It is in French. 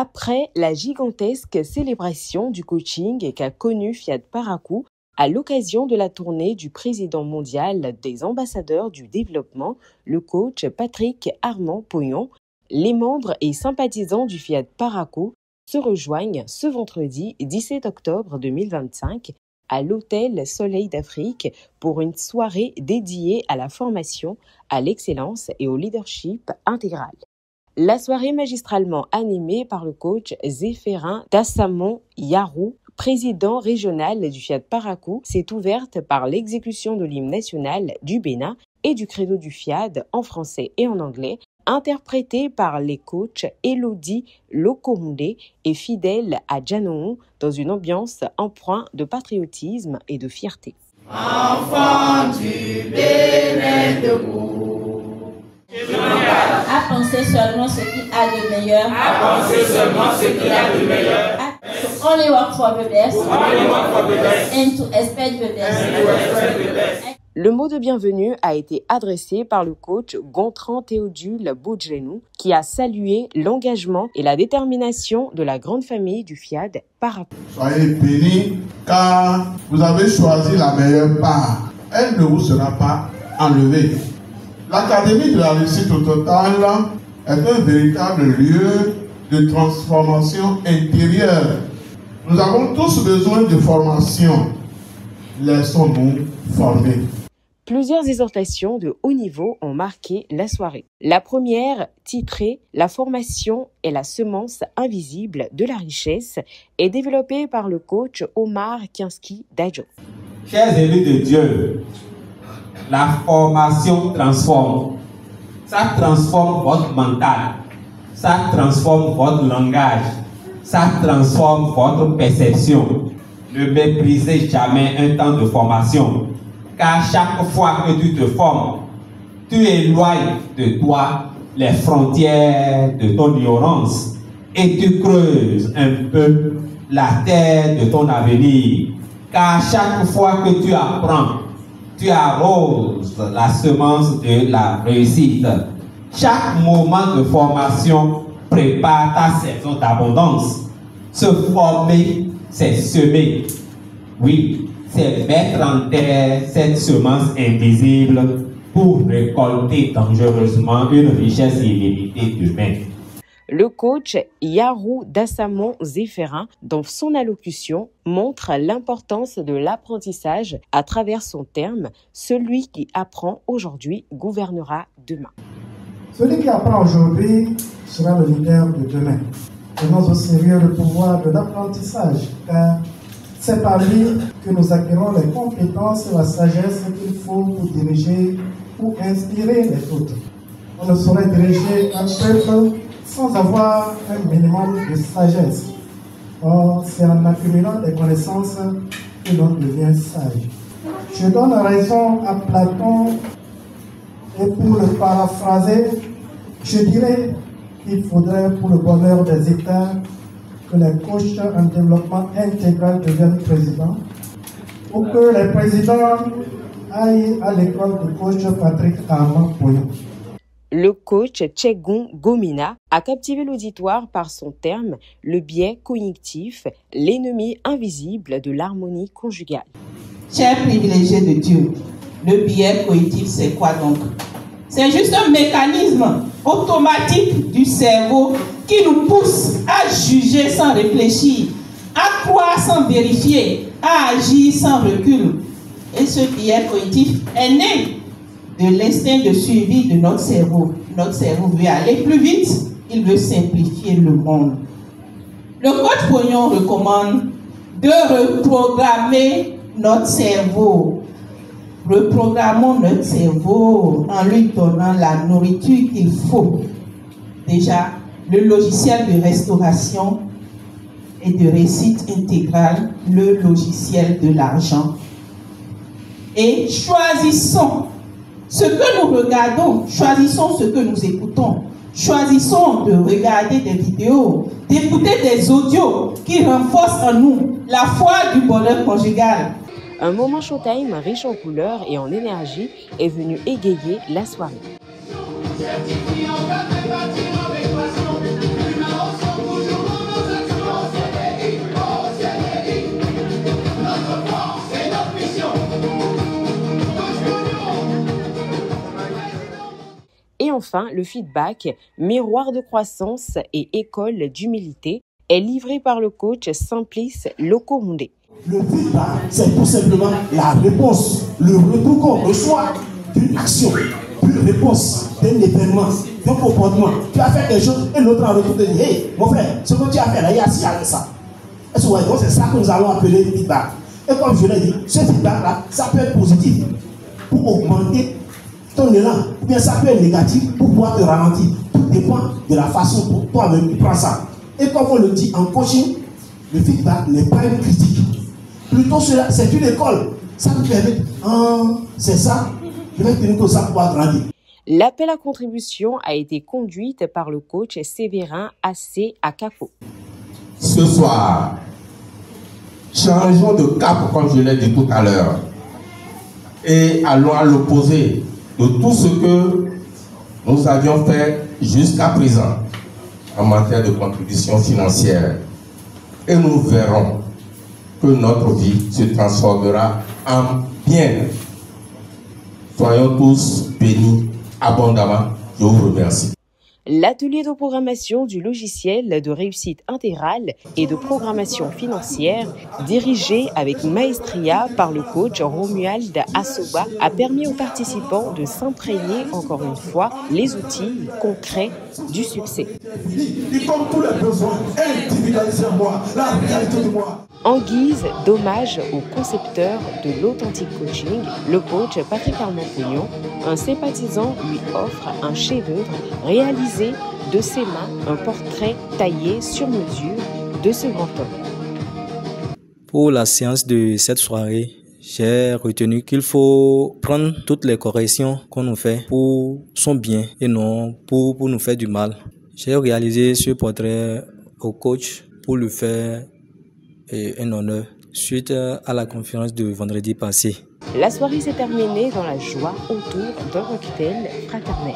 Après la gigantesque célébration du coaching qu'a connu Fiat Parakou à l'occasion de la tournée du président mondial des ambassadeurs du développement, le coach Patrick Armand Poyon, les membres et sympathisants du Fiat Parakou se rejoignent ce vendredi 17 octobre 2025 à l'hôtel Soleil d'Afrique pour une soirée dédiée à la formation, à l'excellence et au leadership intégral. La soirée magistralement animée par le coach Zéphérin Dassamon Yarou, président régional du Fiat Parakou, s'est ouverte par l'exécution de l'hymne national du Bénin et du credo du Fiat en français et en anglais, interprété par les coachs Elodie Lokorundé et Fidèle Adjanou dans une ambiance empreinte de patriotisme et de fierté. Enfant du Bénin debout. À penser seulement ce qu'il a de meilleur. À penser seulement ce qu'il a de meilleur. To only work for the best. Only work for the best. And to expect the best. Le mot de bienvenue a été adressé par le coach Gontran Théodule Boudjenou, qui a salué l'engagement et la détermination de la grande famille du Fiat Parakou. Soyez bénis car vous avez choisi la meilleure part. Elle ne vous sera pas enlevée. L'Académie de la réussite au total est un véritable lieu de transformation intérieure. Nous avons tous besoin de formation. Laissons-nous former. Plusieurs exhortations de haut niveau ont marqué la soirée. La première, titrée « La formation est la semence invisible de la richesse », est développée par le coach Omar Kianski Dadjo. Chers élus de Dieu, la formation transforme. Ça transforme votre mental. Ça transforme votre langage. Ça transforme votre perception. Ne méprisez jamais un temps de formation. Car chaque fois que tu te formes, tu éloignes de toi les frontières de ton ignorance et tu creuses un peu la terre de ton avenir. Car chaque fois que tu apprends, tu arroses la semence de la réussite. Chaque moment de formation prépare ta saison d'abondance. Se former, c'est semer. Oui, c'est mettre en terre cette semence invisible pour récolter dangereusement une richesse illimitée demain. Le coach Yarou Dassamon Zéphérin, dans son allocution, montre l'importance de l'apprentissage à travers son terme « Celui qui apprend aujourd'hui gouvernera demain ». Celui qui apprend aujourd'hui sera le leader de demain. Prenons au sérieux le pouvoir de l'apprentissage, car c'est par lui que nous acquérons les compétences et la sagesse qu'il faut pour diriger ou inspirer les autres. On ne saurait diriger un peuple sans avoir un minimum de sagesse. Or, c'est en accumulant des connaissances que l'on devient sage. Je donne raison à Platon et pour le paraphraser, je dirais qu'il faudrait pour le bonheur des États que les coachs en développement intégral deviennent présidents ou que les présidents aillent à l'école de coach Patrick Armand Poyon. Le coach Tchegoun Gomina a captivé l'auditoire par son terme « Le biais cognitif, l'ennemi invisible de l'harmonie conjugale ». Chers privilégiés de Dieu, le biais cognitif, c'est quoi donc? C'est juste un mécanisme automatique du cerveau qui nous pousse à juger sans réfléchir, à croire sans vérifier, à agir sans recul. Et ce biais cognitif est né de l'instinct de suivi de notre cerveau. Notre cerveau veut aller plus vite, il veut simplifier le monde. Le coach Poyon recommande de reprogrammer notre cerveau. Reprogrammons notre cerveau en lui donnant la nourriture qu'il faut. Déjà, le logiciel de restauration et de réussite intégrale, le logiciel de l'argent. Et choisissons ce que nous regardons, choisissons ce que nous écoutons. Choisissons de regarder des vidéos, d'écouter des audios qui renforcent en nous la foi du bonheur conjugal. Un moment showtime riche en couleurs et en énergie est venu égayer la soirée. Certifié en 4 bâtiments avec passion, l'humain ensemble toujours. Enfin, le feedback, miroir de croissance et école d'humilité, est livré par le coach Simplice Lokomundé. Le feedback, c'est tout simplement la réponse, le retour qu'on reçoit d'une action, d'une réponse, d'un événement, d'un comportement. Tu as fait quelque chose et l'autre en retour te dit, hey, mon frère, ce que tu as fait là, il y a ça. Est-ce que c'est ça que nous allons appeler le feedback. Et comme je l'ai dit, ce feedback-là, ça peut être positif pour augmenter ton élan, ou bien ça peut être négatif pour pouvoir te ralentir. Tout dépend de la façon pour toi-même tu prends ça. Et comme on le dit en coaching, le feedback n'est pas une critique. Plutôt, c'est une école. Ça nous permet, c'est ça, je vais tenir tout ça pour pouvoir grandir. L'appel à contribution a été conduite par le coach Séverin AC Akafo. Ce soir, changeons de cap, comme je l'ai dit tout à l'heure, et allons à l'opposé de tout ce que nous avions fait jusqu'à présent en matière de contribution financière. Et nous verrons que notre vie se transformera en bien. Soyons tous bénis abondamment. Je vous remercie. L'atelier de programmation du logiciel de réussite intégrale et de programmation financière, dirigé avec maestria par le coach Romuald Assoba, a permis aux participants de s'imprégner encore une fois les outils concrets du succès. En guise d'hommage au concepteur de l'authentique coaching, le coach Patrick Armand-Pognon, un sympathisant, lui offre un chef-d'œuvre réalisé de ses mains, un portrait taillé sur mesure de ce grand homme. Pour la séance de cette soirée, j'ai retenu qu'il faut prendre toutes les corrections qu'on nous fait pour son bien et non pour nous faire du mal. J'ai réalisé ce portrait au coach pour lui faire un honneur suite à la conférence de vendredi passé. La soirée s'est terminée dans la joie autour d'un cocktail fraternel.